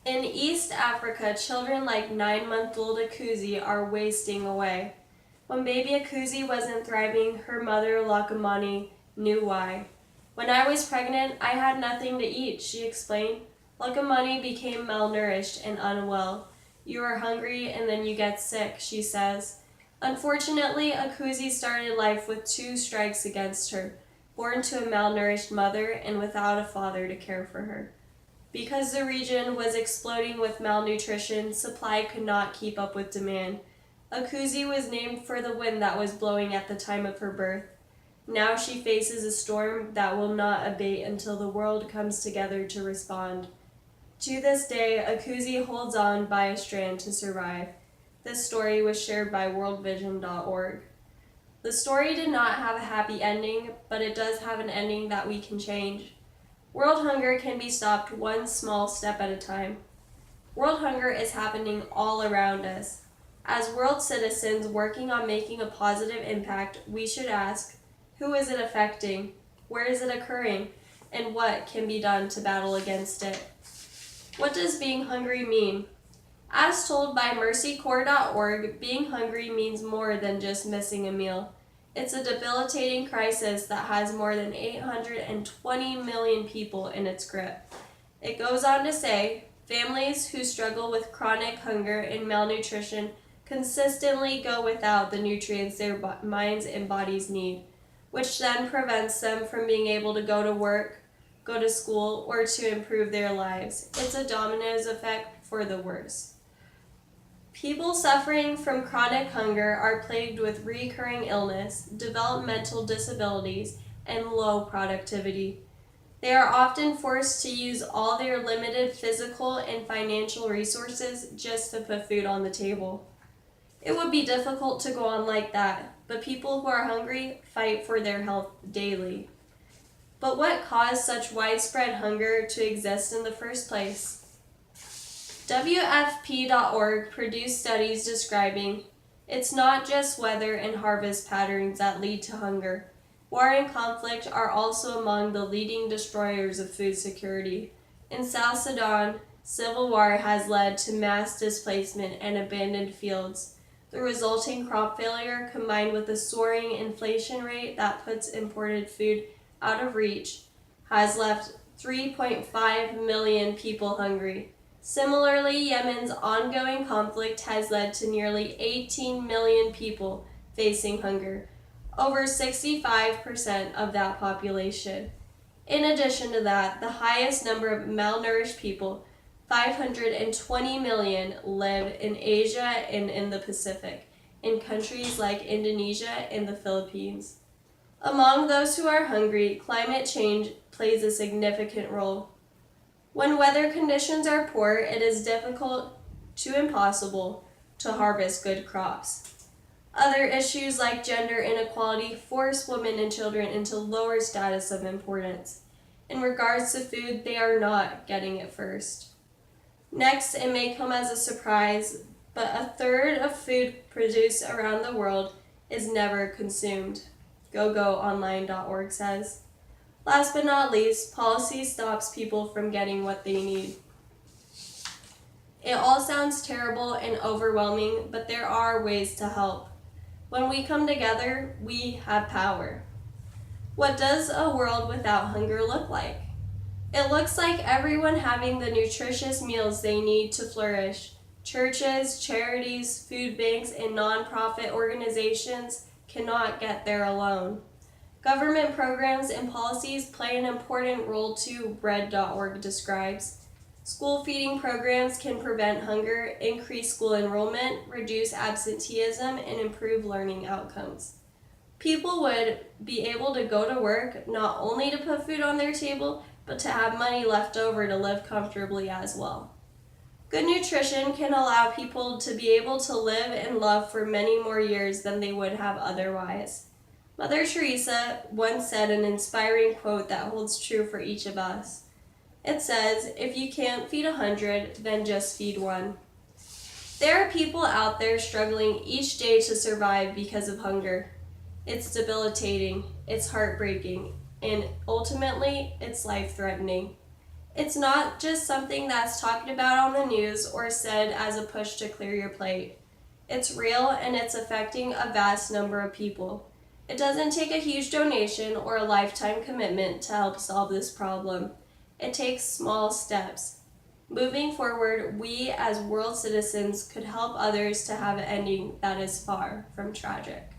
In East Africa, children like 9-month-old Akuzi are wasting away. When baby Akuzi wasn't thriving, her mother, Lakamani, knew why. When I was pregnant, I had nothing to eat, she explained. Lakamani became malnourished and unwell. You are hungry and then you get sick, she says. Unfortunately, Akuzi started life with 2 strikes against her, born to a malnourished mother and without a father to care for her. Because the region was exploding with malnutrition, supply could not keep up with demand. Akuzi was named for the wind that was blowing at the time of her birth. Now she faces a storm that will not abate until the world comes together to respond. To this day, Akuzi holds on by a strand to survive. This story was shared by worldvision.org. The story did not have a happy ending, but it does have an ending that we can change. World hunger can be stopped one small step at a time. World hunger is happening all around us. As world citizens working on making a positive impact, we should ask, who is it affecting? Where is it occurring? And what can be done to battle against it? What does being hungry mean? As told by mercycorps.org, being hungry means more than just missing a meal. It's a debilitating crisis that has more than 820 million people in its grip. It goes on to say, families who struggle with chronic hunger and malnutrition consistently go without the nutrients their minds and bodies need, which then prevents them from being able to go to work, go to school, or to improve their lives. It's a dominoes effect for the worse. People suffering from chronic hunger are plagued with recurring illness, developmental disabilities, and low productivity. They are often forced to use all their limited physical and financial resources just to put food on the table. It would be difficult to go on like that, but people who are hungry fight for their health daily. But what caused such widespread hunger to exist in the first place? WFP.org produced studies describing it's not just weather and harvest patterns that lead to hunger. War and conflict are also among the leading destroyers of food security. In South Sudan, civil war has led to mass displacement and abandoned fields. The resulting crop failure, combined with a soaring inflation rate that puts imported food out of reach, has left 3.5 million people hungry. Similarly, Yemen's ongoing conflict has led to nearly 18 million people facing hunger, over 65% of that population. In addition to that, the highest number of malnourished people, 520 million, live in Asia and in the Pacific, in countries like Indonesia and the Philippines. Among those who are hungry, climate change plays a significant role. When weather conditions are poor, it is difficult to impossible to harvest good crops. Other issues like gender inequality force women and children into lower status of importance. In regards to food, they are not getting it first. Next, it may come as a surprise, but a third of food produced around the world is never consumed, GoGoOnline.org says. Last but not least, policy stops people from getting what they need. It all sounds terrible and overwhelming, but there are ways to help. When we come together, we have power. What does a world without hunger look like? It looks like everyone having the nutritious meals they need to flourish. Churches, charities, food banks, and nonprofit organizations cannot get there alone. Government programs and policies play an important role too, bread.org describes. School feeding programs can prevent hunger, increase school enrollment, reduce absenteeism, and improve learning outcomes. People would be able to go to work not only to put food on their table, but to have money left over to live comfortably as well. Good nutrition can allow people to be able to live and love for many more years than they would have otherwise. Mother Teresa once said an inspiring quote that holds true for each of us. It says, if you can't feed 100, then just feed one. There are people out there struggling each day to survive because of hunger. It's debilitating, it's heartbreaking, and ultimately, it's life-threatening. It's not just something that's talked about on the news or said as a push to clear your plate. It's real and it's affecting a vast number of people. It doesn't take a huge donation or a lifetime commitment to help solve this problem. It takes small steps. Moving forward, we as world citizens could help others to have an ending that is far from tragic.